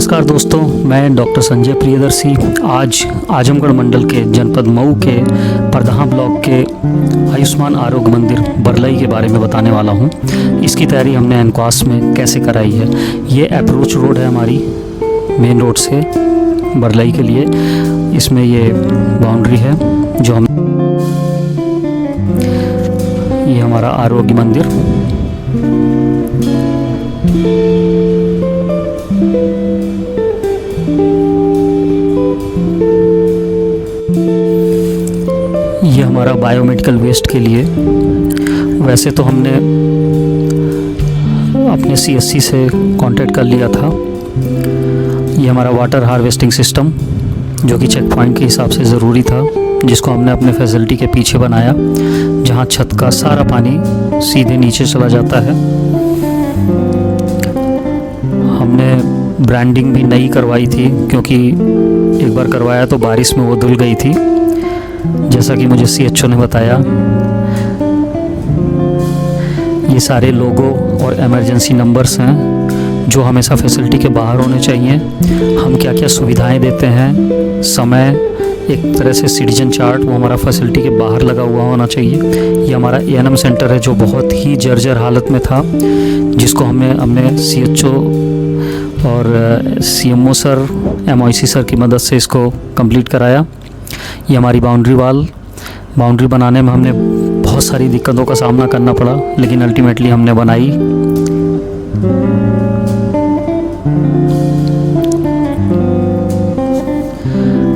नमस्कार दोस्तों, मैं डॉक्टर संजय प्रियदर्शी आज आजमगढ़ मंडल के जनपद मऊ के परदहा ब्लॉक के आयुष्मान आरोग्य मंदिर बरलई के बारे में बताने वाला हूं। इसकी तैयारी हमने एनक्वास में कैसे कराई है। ये अप्रोच रोड है हमारी मेन रोड से बरलई के लिए। इसमें ये बाउंड्री है जो हम ये हमारा आरोग्य मंदिर। ये हमारा बायोमेडिकल वेस्ट के लिए। वैसे तो हमने अपने सीएससी से कांटेक्ट कर लिया था। ये हमारा वाटर हार्वेस्टिंग सिस्टम जो कि चेक पॉइंट के हिसाब से ज़रूरी था, जिसको हमने अपने फैसिलिटी के पीछे बनाया, जहाँ छत का सारा पानी सीधे नीचे चला जाता है। हमने ब्रांडिंग भी नई करवाई थी, क्योंकि एक बार करवाया तो बारिश में वो धुल गई थी। जैसा कि मुझे सीएचओ ने बताया, ये सारे लोगो और इमरजेंसी नंबर्स हैं जो हमेशा फैसिलिटी के बाहर होने चाहिए। हम क्या क्या सुविधाएं देते हैं, समय, एक तरह से सिटीजन चार्ट, वो हमारा फैसिलिटी के बाहर लगा हुआ होना चाहिए। ये हमारा एएनएम सेंटर है जो बहुत ही जर्जर हालत में था, जिसको हमने सीएचओ और सीएमओ सर, एमओसी सर की मदद से इसको कंप्लीट कराया। ये हमारी बाउंड्री बनाने में हमने बहुत सारी दिक्कतों का सामना करना पड़ा, लेकिन अल्टीमेटली हमने बनाई।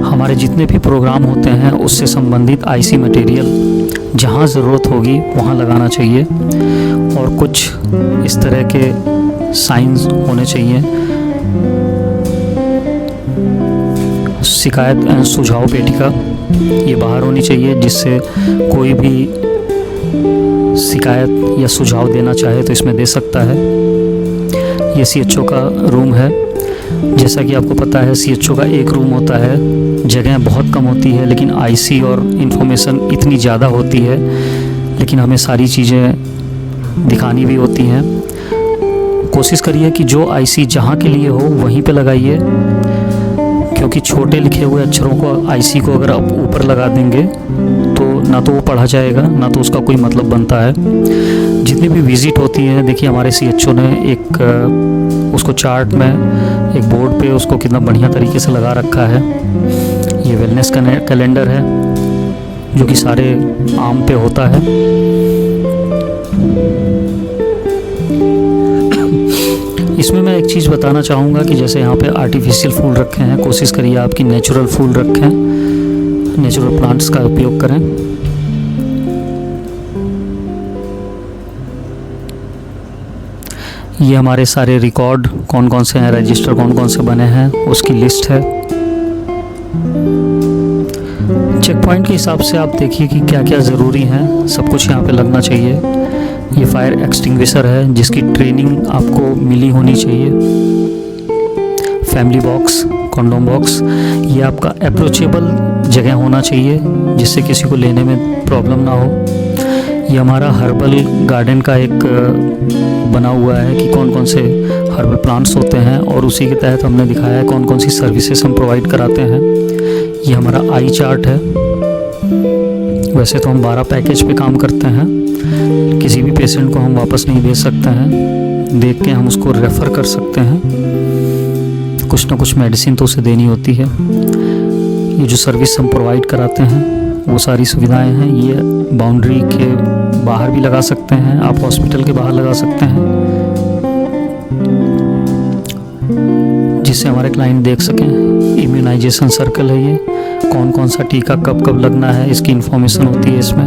हमारे जितने भी प्रोग्राम होते हैं उससे संबंधित आईसी मटेरियल जहाँ ज़रूरत होगी वहाँ लगाना चाहिए, और कुछ इस तरह के साइंस होने चाहिए। शिकायत एवं सुझाव पेटिका ये बाहर होनी चाहिए, जिससे कोई भी शिकायत या सुझाव देना चाहे तो इसमें दे सकता है। ये सीएचओ का रूम है। जैसा कि आपको पता है, सीएचओ का एक रूम होता है, जगह बहुत कम होती है, लेकिन आईसी और इन्फॉर्मेशन इतनी ज़्यादा होती है, लेकिन हमें सारी चीज़ें दिखानी भी होती हैं। कोशिश करिए कि जो आईसी जहाँ के लिए हो वहीं पे लगाइए, क्योंकि छोटे लिखे हुए अक्षरों को आईसी को अगर आप ऊपर लगा देंगे तो ना तो वो पढ़ा जाएगा, ना तो उसका कोई मतलब बनता है। जितनी भी विज़िट होती है, देखिए हमारे सीएचओ ने एक उसको चार्ट में एक बोर्ड पे उसको कितना बढ़िया तरीके से लगा रखा है। ये वेलनेस कैलेंडर है जो कि सारे आम पे होता है। इसमें मैं एक चीज़ बताना चाहूँगा कि जैसे यहाँ पे आर्टिफिशियल फूल रखे हैं, कोशिश करिए आपकी नेचुरल फूल रखें, नेचुरल प्लांट्स का उपयोग करें। ये हमारे सारे रिकॉर्ड कौन कौन से हैं, रजिस्टर कौन कौन से बने हैं, उसकी लिस्ट है। चेक पॉइंट के हिसाब से आप देखिए कि क्या क्या ज़रूरी हैं, सब कुछ यहाँ पे लगना चाहिए। ये फायर एक्सटिंग्विशर है जिसकी ट्रेनिंग आपको मिली होनी चाहिए। फैमिली बॉक्स, कॉन्डोम बॉक्स, ये आपका अप्रोचेबल जगह होना चाहिए जिससे किसी को लेने में प्रॉब्लम ना हो। ये हमारा हर्बल गार्डन का एक बना हुआ है कि कौन कौन से हर्बल प्लांट्स होते हैं, और उसी के तहत हमने दिखाया है कौन कौन सी सर्विसेज हम प्रोवाइड कराते हैं। ये हमारा आई चार्ट है। वैसे तो हम 12 पैकेज पे काम करते हैं, किसी भी पेशेंट को हम वापस नहीं दे सकते हैं, देख के हम उसको रेफ़र कर सकते हैं। कुछ ना कुछ मेडिसिन तो उसे देनी होती है। ये जो सर्विस हम प्रोवाइड कराते हैं वो सारी सुविधाएं हैं। ये बाउंड्री के बाहर भी लगा सकते हैं, आप हॉस्पिटल के बाहर लगा सकते हैं, जिससे हमारे क्लाइंट देख सकें। इम्यूनाइजेशन सर्कल है ये, कौन कौन सा टीका कब कब लगना है, इसकी इन्फॉर्मेशन होती है इसमें।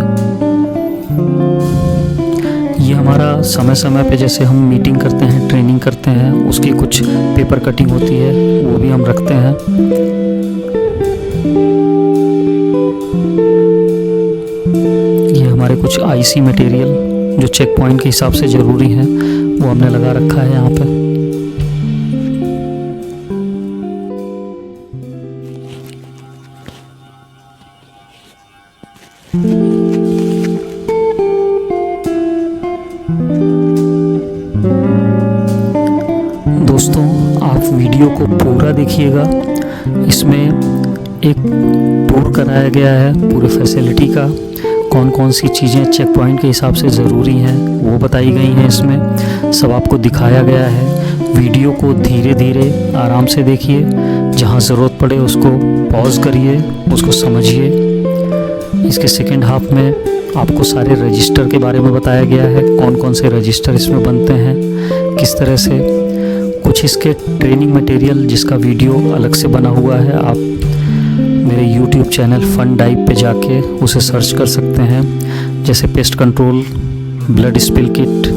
ये हमारा समय समय पे जैसे हम मीटिंग करते हैं, ट्रेनिंग करते हैं, उसकी कुछ पेपर कटिंग होती है, वो भी हम रखते हैं। ये हमारे कुछ आईसी मटेरियल जो चेक पॉइंट के हिसाब से ज़रूरी हैं, वो हमने लगा रखा है यहाँ पे। दोस्तों, आप वीडियो वीडियो को पूरा देखिएगा। इसमें एक टूर कराया गया है पूरे फैसिलिटी का, कौन कौन सी चीज़ें चेक पॉइंट के हिसाब से ज़रूरी हैं वो बताई गई हैं। इसमें सब आपको दिखाया गया है। वीडियो को धीरे धीरे आराम से देखिए, जहाँ ज़रूरत पड़े उसको पॉज करिए, उसको समझिए। इसके सेकंड हाफ में आपको सारे रजिस्टर के बारे में बताया गया है, कौन कौन से रजिस्टर इसमें बनते हैं, किस तरह से। कुछ इसके ट्रेनिंग मटेरियल जिसका वीडियो अलग से बना हुआ है, आप मेरे YouTube चैनल फन डाइव पे जाके उसे सर्च कर सकते हैं। जैसे pest control, blood spill kit,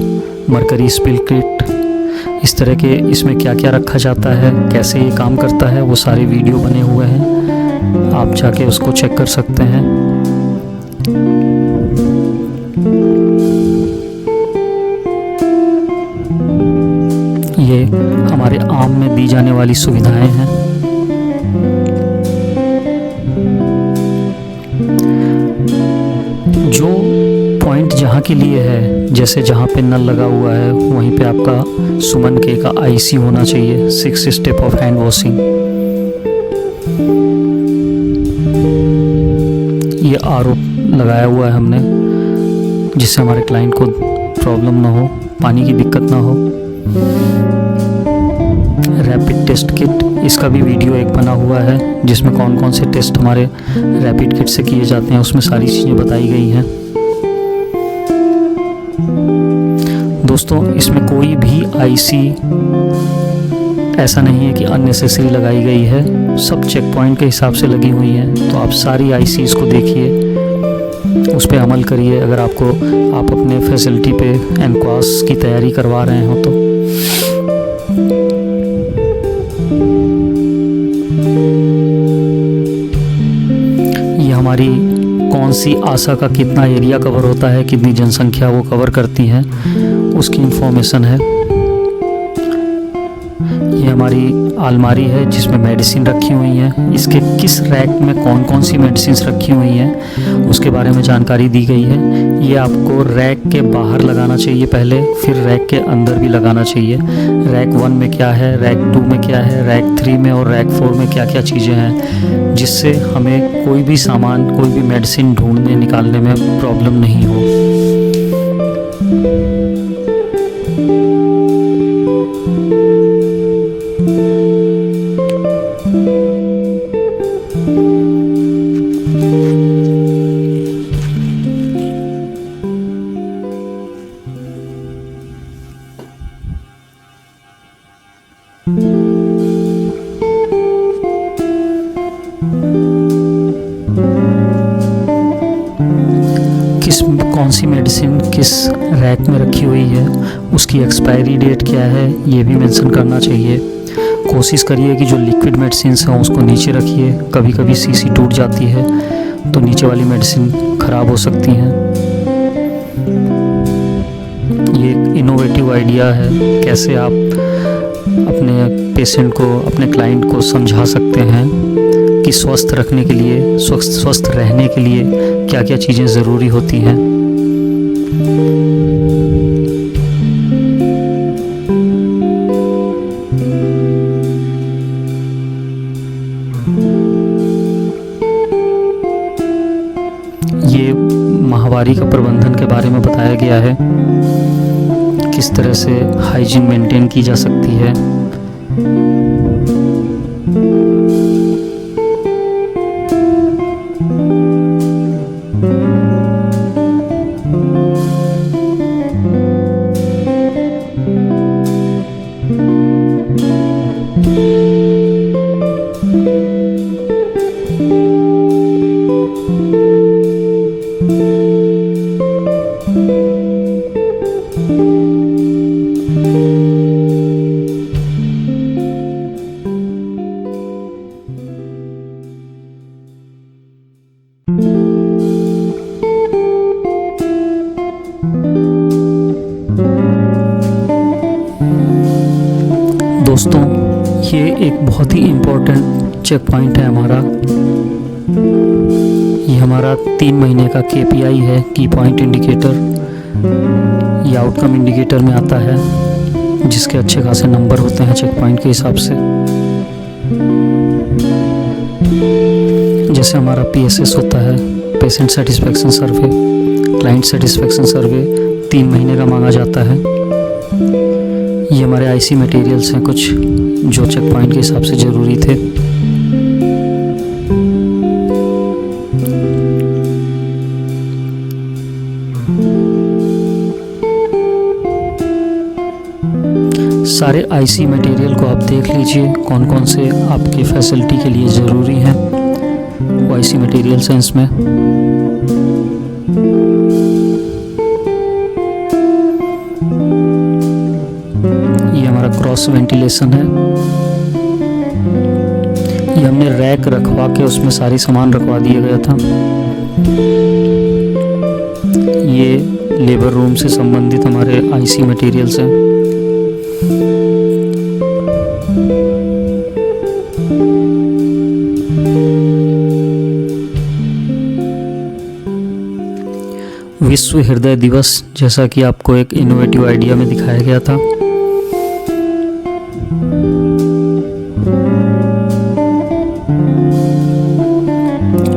mercury spill kit, इस तरह के इसमें क्या क्या रखा जाता है, कैसे ये काम करता है, वो सारे वीडियो बने हुए हैं। आप जाके उसको चेक कर सकते हैं। ये हमारे आम में दी जाने वाली सुविधाएं हैं। जो पॉइंट जहाँ के लिए है, जैसे जहाँ पे नल लगा हुआ है वहीं पे आपका सुमन के का IC होना चाहिए, 6 स्टेप ऑफ हैंड वॉशिंग। ये RO लगाया हुआ है हमने, जिससे हमारे क्लाइंट को प्रॉब्लम ना हो, पानी की दिक्कत ना हो। रैपिड टेस्ट किट, इसका भी वीडियो एक बना हुआ है, जिसमें कौन कौन से टेस्ट हमारे रैपिड किट से किए जाते हैं, उसमें सारी चीज़ें बताई गई हैं। दोस्तों, इसमें कोई भी IC ऐसा नहीं है कि अननेसेसरी लगाई गई है, सब चेक पॉइंट के हिसाब से लगी हुई हैं। तो आप सारी ICs को देखिए, उस पर अमल करिए। अगर आप अपने फैसिलिटी पे एनक्वास की तैयारी करवा रहे हो तो। ये हमारी कौन सी आशा का कितना एरिया कवर होता है, कितनी जनसंख्या वो कवर करती हैं, उसकी इंफॉर्मेशन है। ये हमारी अलमारी है जिसमें मेडिसिन रखी हुई हैं। इसके किस रैक में कौन कौन सी मेडिसिन रखी हुई हैं उसके बारे में जानकारी दी गई है। ये आपको रैक के बाहर लगाना चाहिए पहले, फिर रैक के अंदर भी लगाना चाहिए। रैक 1 में क्या है, रैक 2 में क्या है, रैक 3 में और रैक 4 में क्या क्या चीज़ें हैं, जिससे हमें कोई भी सामान, कोई भी मेडिसिन ढूंढने निकालने में प्रॉब्लम नहीं हो। कौन सी मेडिसिन किस रैक में रखी हुई है, उसकी एक्सपायरी डेट क्या है, ये भी मेंशन करना चाहिए। कोशिश करिए कि जो लिक्विड मेडिसिन हैं उसको नीचे रखिए। कभी कभी सीसी टूट जाती है तो नीचे वाली मेडिसिन ख़राब हो सकती हैं। ये एक इनोवेटिव आइडिया है, कैसे आप अपने पेशेंट को, अपने क्लाइंट को समझा सकते हैं कि स्वस्थ रखने के लिए, स्वस्थ रहने के लिए क्या क्या चीज़ें ज़रूरी होती हैं। ये माहवारी का प्रबंधन के बारे में बताया गया है, किस तरह से हाइजीन मेंटेन की जा सकती है। दोस्तों, ये एक बहुत ही इम्पोर्टेंट चेक पॉइंट है हमारा। ये हमारा 3 महीने का KPI है, की पॉइंट इंडिकेटर। ये आउटकम इंडिकेटर में आता है, जिसके अच्छे खासे नंबर होते हैं चेक पॉइंट के हिसाब से। जैसे हमारा PSS होता है, patient satisfaction survey, client satisfaction survey 3 महीने का मांगा जाता है। ये हमारे IC मटेरियल्स हैं कुछ जो चेक पॉइंट के हिसाब से ज़रूरी थे। सारे IC मटेरियल को आप देख लीजिए कौन कौन से आपके फैसिलिटी के लिए ज़रूरी हैं, वो IC मटेरियल्स हैं इसमें। ये हमारा क्रॉस वेंटिलेशन है। ये हमने रैक रखवा के उसमें सारी सामान रखवा दिया गया था। ये लेबर रूम से संबंधित हमारे IC मटेरियल्स हैं। विश्व हृदय दिवस, जैसा कि आपको एक इनोवेटिव आइडिया में दिखाया गया था।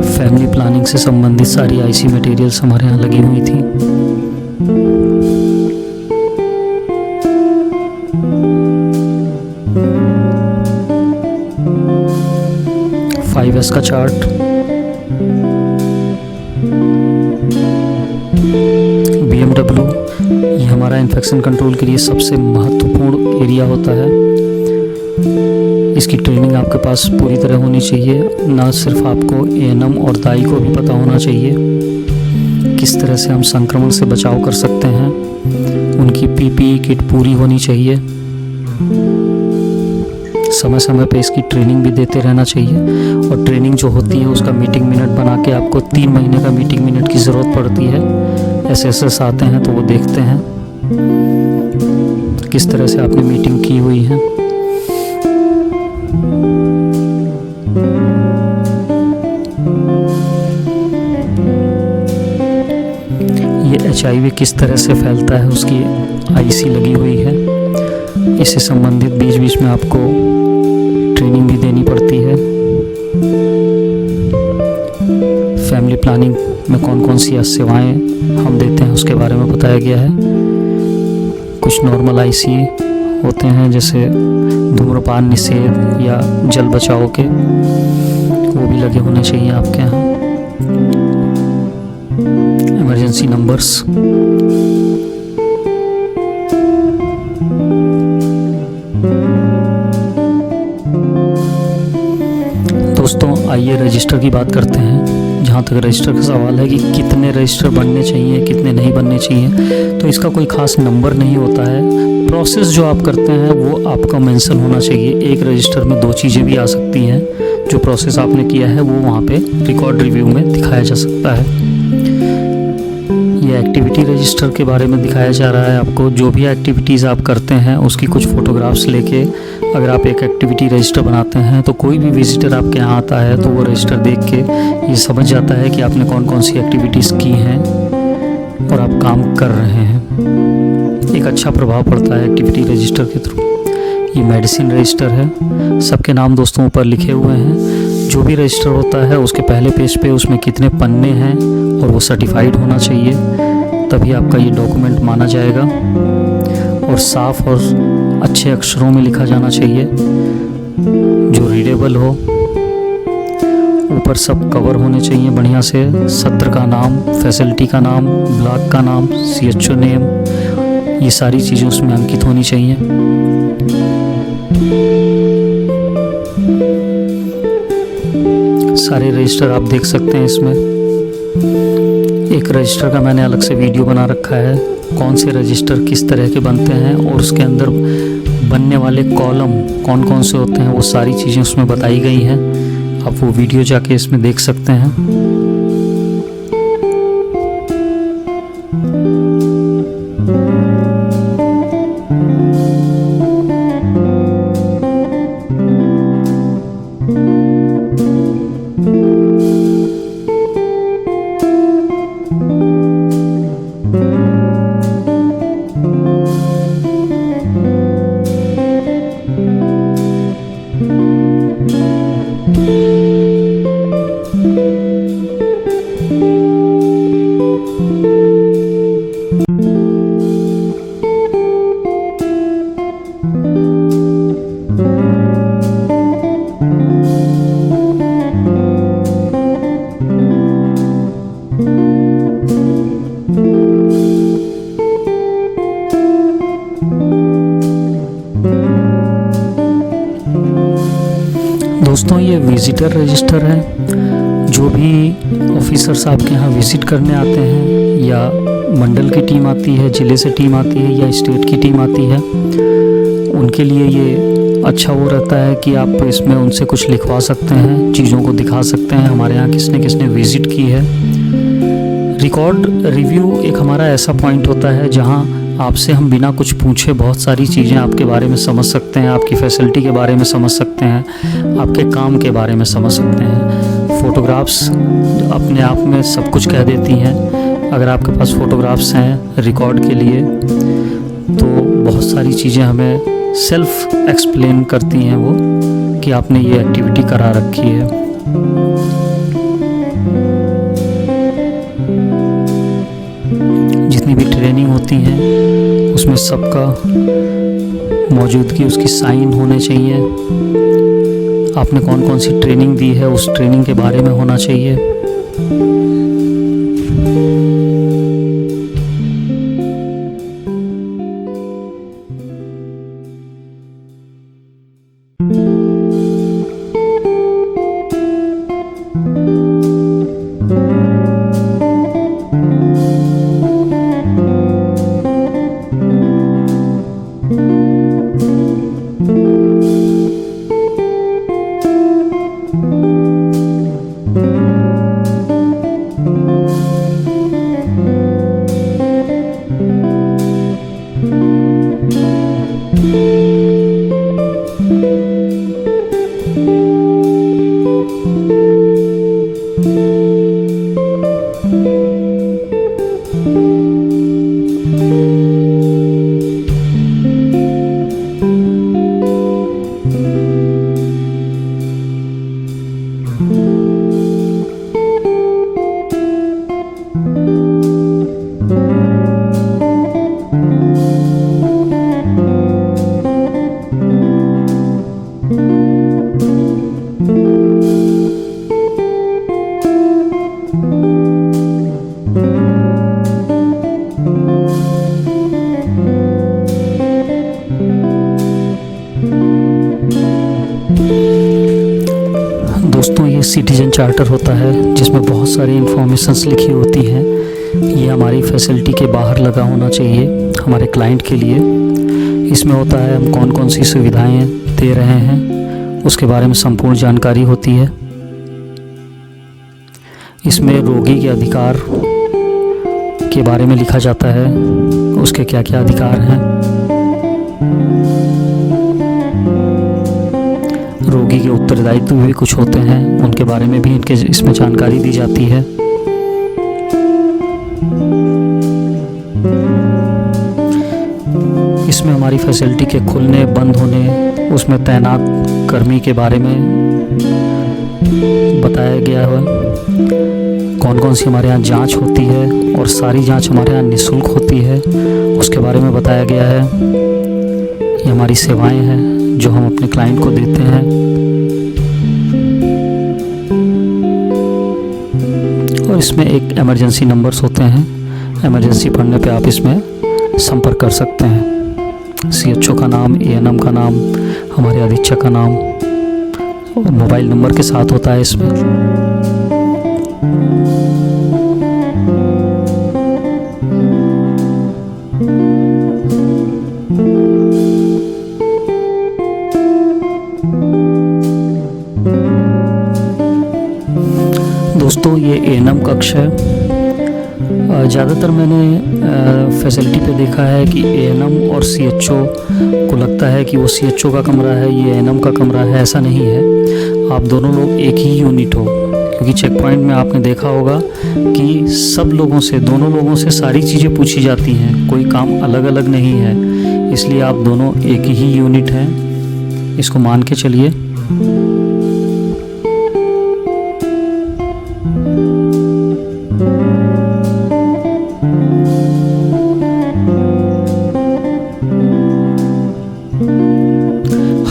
फैमिली प्लानिंग से संबंधित सारी IC मटेरियल्स हमारे यहाँ लगी हुई थी। फाइव एस का चार्ट, BMW, ये हमारा इन्फेक्शन कंट्रोल के लिए सबसे महत्वपूर्ण एरिया होता है। इसकी ट्रेनिंग आपके पास पूरी तरह होनी चाहिए। ना सिर्फ आपको ANM और दाई को भी पता होना चाहिए किस तरह से हम संक्रमण से बचाव कर सकते हैं। उनकी PPE किट पूरी होनी चाहिए। समय समय पे इसकी ट्रेनिंग भी देते रहना चाहिए। और ट्रेनिंग जो होती है उसका मीटिंग मिनट बना के, आपको 3 महीने का मीटिंग मिनट की ज़रूरत पड़ती है। SSS आते हैं तो वो देखते हैं किस तरह से आपने मीटिंग की हुई है। ये HIV किस तरह से फैलता है उसकी IC लगी हुई है। इससे संबंधित बीच बीच में आपको ट्रेनिंग भी देनी पड़ती है। फैमिली प्लानिंग में कौन कौन सी सेवाएं हम देते हैं उसके बारे में बताया गया है। कुछ नॉर्मल IC होते हैं जैसे धूम्रपान निषेध या जल बचाव के, वो भी लगे होने चाहिए आपके यहाँ। इमरजेंसी नंबर्स, दोस्तों आइए रजिस्टर की बात करते हैं। जहाँ तक रजिस्टर का सवाल है कि कितने रजिस्टर बनने चाहिए, कितने नहीं बनने चाहिए, तो इसका कोई ख़ास नंबर नहीं होता है। प्रोसेस जो आप करते हैं वो आपका मेंशन होना चाहिए। एक रजिस्टर में 2 चीज़ें भी आ सकती हैं। जो प्रोसेस आपने किया है वो वहाँ पे रिकॉर्ड रिव्यू में दिखाया जा सकता है। ये एक्टिविटी रजिस्टर के बारे में दिखाया जा रहा है आपको। जो भी एक्टिविटीज़ आप करते हैं उसकी कुछ फ़ोटोग्राफ्स लेके अगर आप एक एक्टिविटी रजिस्टर बनाते हैं तो कोई भी विजिटर आपके यहाँ आता है तो वो रजिस्टर देख के ये समझ जाता है कि आपने कौन कौन सी एक्टिविटीज़ की हैं और आप काम कर रहे हैं। एक अच्छा प्रभाव पड़ता है एक्टिविटी रजिस्टर के थ्रू। ये मेडिसिन रजिस्टर है। सबके नाम दोस्तों ऊपर लिखे हुए हैं। जो भी रजिस्टर होता है उसके पहले पेज पे उसमें कितने पन्ने हैं और वो सर्टिफाइड होना चाहिए, तभी आपका ये डॉक्यूमेंट माना जाएगा। और साफ और अच्छे अक्षरों में लिखा जाना चाहिए जो रीडेबल हो। ऊपर सब कवर होने चाहिए बढ़िया से। सत्र का नाम, फैसिलिटी का नाम, ब्लॉक का नाम, CHO नेम, ये सारी चीज़ें उसमें अंकित होनी चाहिए। सारे रजिस्टर आप देख सकते हैं इसमें। एक रजिस्टर का मैंने अलग से वीडियो बना रखा है, कौन से रजिस्टर किस तरह के बनते हैं और उसके अंदर बनने वाले कॉलम कौन कौन से होते हैं, वो सारी चीज़ें उसमें बताई गई हैं। आप वो वीडियो जाके इसमें देख सकते हैं। दोस्तों ये विज़िटर रजिस्टर है। जो भी ऑफिसर्स आपके यहाँ विज़िट करने आते हैं, या मंडल की टीम आती है, ज़िले से टीम आती है, या स्टेट की टीम आती है, उनके लिए ये अच्छा वो रहता है कि आप इसमें उनसे कुछ लिखवा सकते हैं, चीज़ों को दिखा सकते हैं हमारे यहाँ किसने किसने विज़िट की है। रिकॉर्ड रिव्यू एक हमारा ऐसा पॉइंट होता है जहाँ आपसे हम बिना कुछ पूछे बहुत सारी चीज़ें आपके बारे में समझ सकते हैं, आपकी फैसिलिटी के बारे में समझ सकते हैं, आपके काम के बारे में समझ सकते हैं। फ़ोटोग्राफ्स अपने आप में सब कुछ कह देती हैं। अगर आपके पास फ़ोटोग्राफ्स हैं रिकॉर्ड के लिए तो बहुत सारी चीज़ें हमें सेल्फ एक्सप्लेन करती हैं वो, कि आपने ये एक्टिविटी करा रखी है। जितनी भी ट्रेनिंग होती हैं उसमें सबका मौजूदगी, उसकी साइन होने चाहिए। आपने कौन कौन सी ट्रेनिंग दी है उस ट्रेनिंग के बारे में होना चाहिए। दोस्तों ये सिटीजन चार्टर होता है जिसमें बहुत सारी इन्फॉर्मेशंस लिखी होती हैं। ये हमारी फैसिलिटी के बाहर लगा होना चाहिए हमारे क्लाइंट के लिए। इसमें होता है हम कौन कौन सी सुविधाएं दे रहे हैं उसके बारे में संपूर्ण जानकारी होती है। इसमें रोगी के अधिकार के बारे में लिखा जाता है, उसके क्या क्या अधिकार हैं। रोगी के उत्तरदायित्व भी कुछ होते हैं, उनके बारे में भी इनके इसमें जानकारी दी जाती है। इसमें हमारी फैसिलिटी के खुलने बंद होने, उसमें तैनात कर्मी के बारे में बताया गया है। कौन कौन सी हमारे यहाँ जांच होती है और सारी जांच हमारे यहाँ निःशुल्क होती है, उसके बारे में बताया गया है। ये हमारी सेवाएं हैं जो हम अपने क्लाइंट को देते हैं। और इसमें एक इमरजेंसी नंबर्स होते हैं, इमरजेंसी पड़ने पे आप इसमें संपर्क कर सकते हैं। CHO का नाम, ANM का नाम, हमारे अधीक्षक का नाम और मोबाइल नंबर के साथ होता है इसमें। दोस्तों ये ANM कक्ष है। ज़्यादातर मैंने फैसिलिटी पे देखा है कि ANM और CHO को लगता है कि वो CHO का कमरा है, ये ANM का कमरा है। ऐसा नहीं है, आप दोनों लोग एक ही यूनिट हो। क्योंकि चेक पॉइंट में आपने देखा होगा कि सब लोगों से, दोनों लोगों से सारी चीज़ें पूछी जाती हैं, कोई काम अलग अलग नहीं है। इसलिए आप दोनों एक ही यूनिट हैं, इसको मान के चलिए।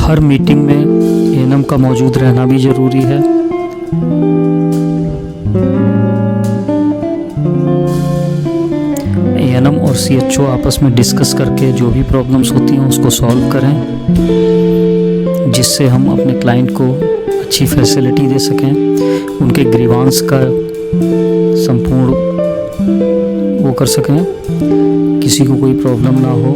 हर मीटिंग में ANM का मौजूद रहना भी ज़रूरी है। ANM और CHO आपस में डिस्कस करके जो भी प्रॉब्लम्स होती हैं उसको सॉल्व करें, जिससे हम अपने क्लाइंट को अच्छी फैसिलिटी दे सकें, उनके ग्रीवांस का संपूर्ण वो कर सकें, किसी को कोई प्रॉब्लम ना हो।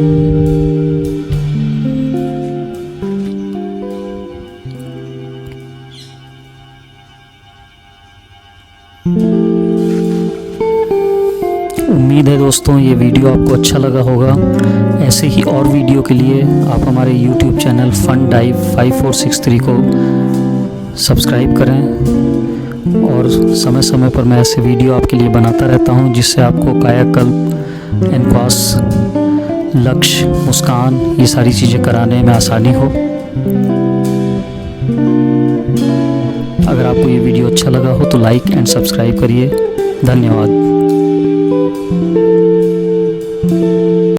उम्मीद है दोस्तों ये वीडियो आपको अच्छा लगा होगा। ऐसे ही और वीडियो के लिए आप हमारे YouTube चैनल फन डाइव 5463 को सब्सक्राइब करें और समय समय पर मैं ऐसे वीडियो आपके लिए बनाता रहता हूं, जिससे आपको कायाकल्प, एनक्वास, लक्ष्य, मुस्कान, ये सारी चीज़ें कराने में आसानी हो। अगर आपको ये वीडियो अच्छा लगा हो तो लाइक एंड सब्सक्राइब करिए। धन्यवाद।